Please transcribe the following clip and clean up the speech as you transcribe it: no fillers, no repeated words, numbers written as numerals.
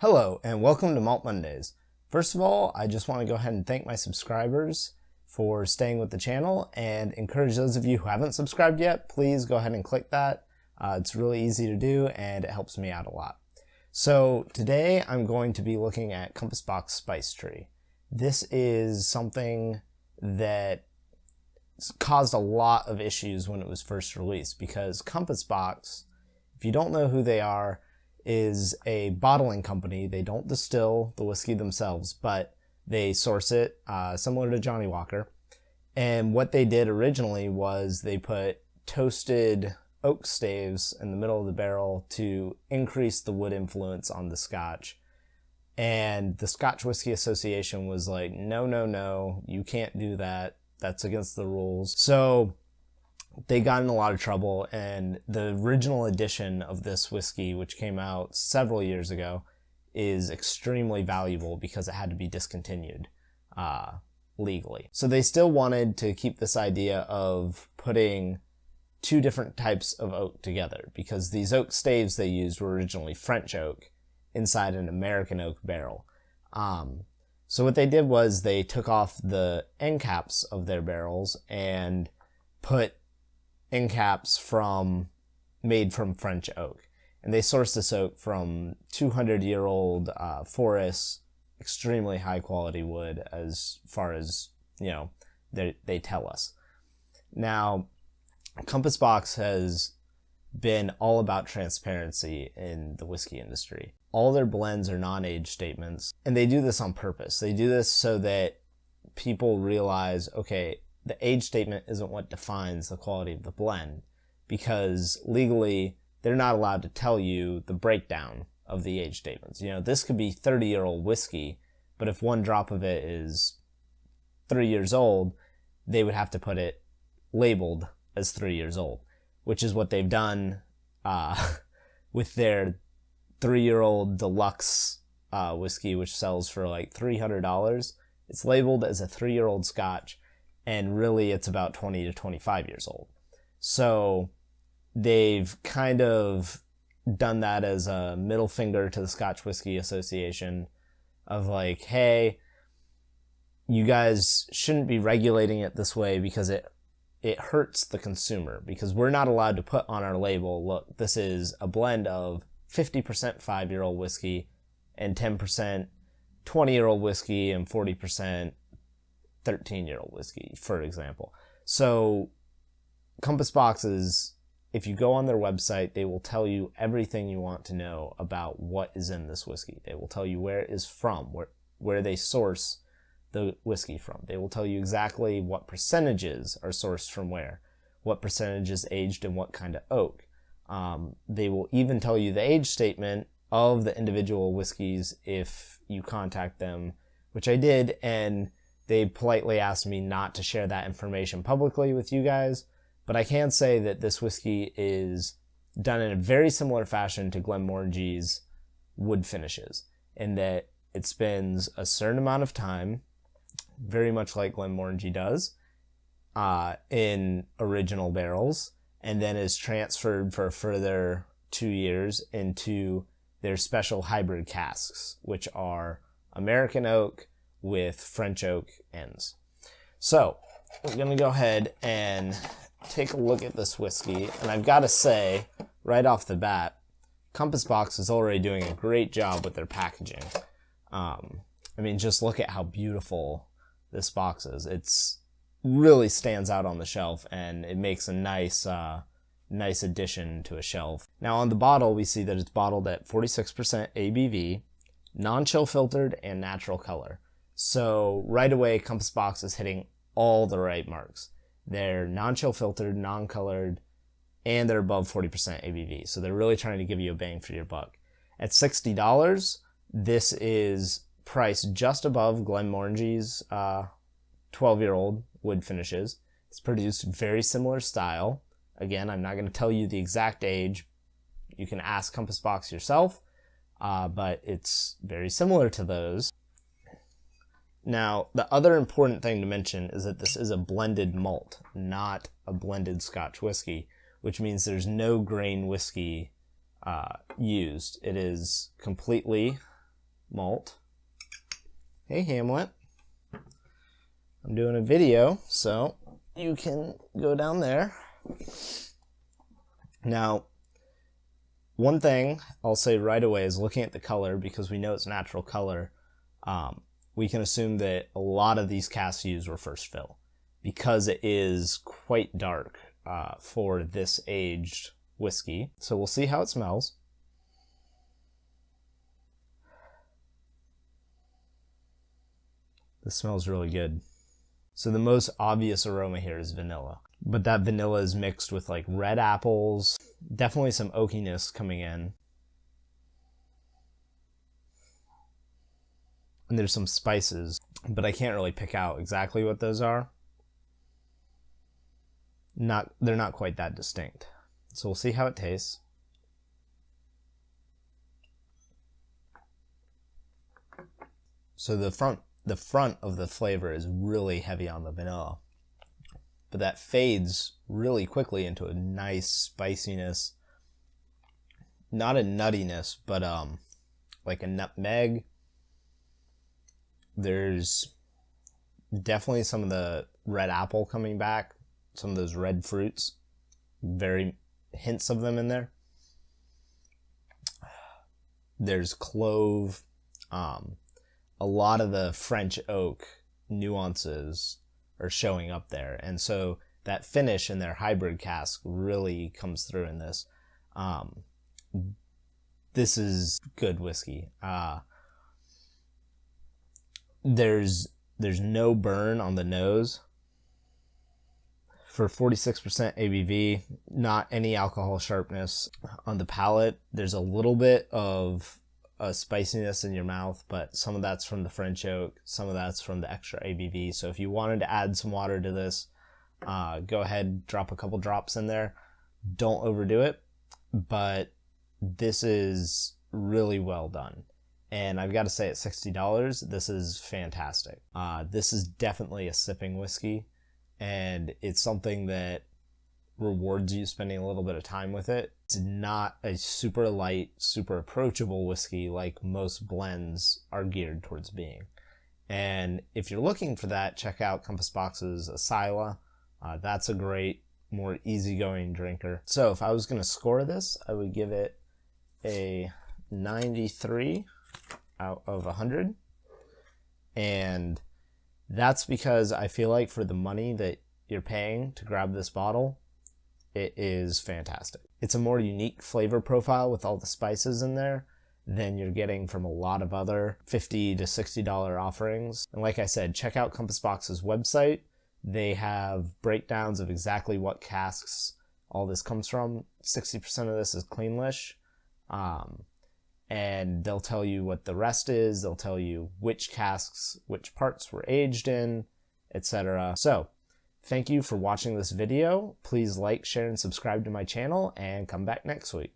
Hello and welcome to Malt Mondays. First of all, I just want to go ahead and thank my subscribers for staying with the channel and encourage those of you who haven't subscribed yet, please go ahead and click that. It's really easy to do and it helps me out a lot. So today I'm going to be looking at Compass Box Spice Tree. This is something that caused a lot of issues when it was first released because Compass Box, if you don't know who they are, is a bottling company. They don't distill the whiskey themselves, but they source it, similar to Johnny Walker. And what they did originally was they put toasted oak staves in the middle of the barrel to increase the wood influence on the scotch. And the Scotch Whisky Association was like, no, you can't do that. That's against the rules. So they got in a lot of trouble, and the original edition of this whiskey, which came out several years ago, is extremely valuable because it had to be discontinued legally. So they still wanted to keep this idea of putting two different types of oak together because these oak staves they used were originally French oak inside an American oak barrel. So what they did was they took off the end caps of their barrels and put end caps made from French oak. And they sourced this oak from 200-year-old forests, extremely high quality wood as far as, they tell us. Now, Compass Box has been all about transparency in the whiskey industry. All their blends are non-age statements, and they do this on purpose. They do this so that people realize, okay, the age statement isn't what defines the quality of the blend, because legally they're not allowed to tell you the breakdown of the age statements. This could be 30-year-old whiskey, but if one drop of it is 3 years old, they would have to put it labeled as 3 years old, which is what they've done with their 3-year-old deluxe whiskey, which sells for like $300. It's labeled as a 3-year-old Scotch, and really it's about 20 to 25 years old. So they've kind of done that as a middle finger to the Scotch Whisky Association of like, hey, you guys shouldn't be regulating it this way because it hurts the consumer, because we're not allowed to put on our label, look, this is a blend of 50% 5-year-old whiskey and 10% 20-year-old whiskey and 40% 13-year-old whiskey, for example. So Compass Boxes, if you go on their website, they will tell you everything you want to know about what is in this whiskey. They will tell you where it is from, where they source the whiskey from. They will tell you exactly what percentages are sourced from where, what percentage is aged in what kind of oak. They will even tell you the age statement of the individual whiskeys if you contact them, which I did, and they politely asked me not to share that information publicly with you guys, but I can say that this whiskey is done in a very similar fashion to Glenmorangie's wood finishes, in that it spends a certain amount of time, very much like Glenmorangie does, in original barrels, and then is transferred for a further 2 years into their special hybrid casks, which are American oak with French oak ends. So we're going to go ahead and take a look at this whiskey, and I've got to say right off the bat, Compass Box is already doing a great job with their packaging. Just look at how beautiful this box is. It's really stands out on the shelf, and it makes a nice addition to a shelf. Now on the bottle, we see that it's bottled at 46% ABV, non-chill filtered, and natural color. So right away, Compass Box is hitting all the right marks. They're non-chill filtered, non-colored, and they're above 40% ABV. So they're really trying to give you a bang for your buck. At $60, this is priced just above Glenmorangie's 12-year-old wood finishes. It's produced very similar style. Again, I'm not going to tell you the exact age. You can ask Compass Box yourself, but it's very similar to those. Now, the other important thing to mention is that this is a blended malt, not a blended Scotch whiskey, which means there's no grain whiskey used. It is completely malt. Hey Hamlet, I'm doing a video, so you can go down there. Now, one thing I'll say right away is looking at the color, because we know it's natural color, we can assume that a lot of these casks used were first fill, because it is quite dark for this aged whiskey. So we'll see how it smells. This smells really good. So the most obvious aroma here is vanilla, but that vanilla is mixed with like red apples, definitely some oakiness coming in. And there's some spices, but I can't really pick out exactly what those are. They're not quite that distinct. So we'll see how it tastes. So the front of the flavor is really heavy on the vanilla, but that fades really quickly into a nice spiciness, not a nuttiness, but like a nutmeg. There's definitely some of the red apple coming back, some of those red fruits, very hints of them in there. There's clove, a lot of the French oak nuances are showing up there. And so that finish in their hybrid cask really comes through in this. This is good whiskey. There's no burn on the nose. For 46% ABV, not any alcohol sharpness on the palate. There's a little bit of a spiciness in your mouth, but some of that's from the French oak, some of that's from the extra ABV. So if you wanted to add some water to this, go ahead, drop a couple drops in there. Don't overdo it, but this is really well done. And I've got to say, at $60, this is fantastic. This is definitely a sipping whiskey, and it's something that rewards you spending a little bit of time with it. It's not a super light, super approachable whiskey like most blends are geared towards being. And if you're looking for that, check out Compass Box's Asila. That's a great, more easygoing drinker. So if I was going to score this, I would give it a 93 out of 100. And that's because I feel like for the money that you're paying to grab this bottle, it is fantastic. It's a more unique flavor profile with all the spices in there than you're getting from a lot of other $50 to $60 offerings. And like I said, check out Compass Box's website. They have breakdowns of exactly what casks all this comes from. 60% of this is cleanlish. And they'll tell you what the rest is. They'll tell you which casks, which parts were aged in, etc. So, thank you for watching this video. Please like, share, and subscribe to my channel, and come back next week.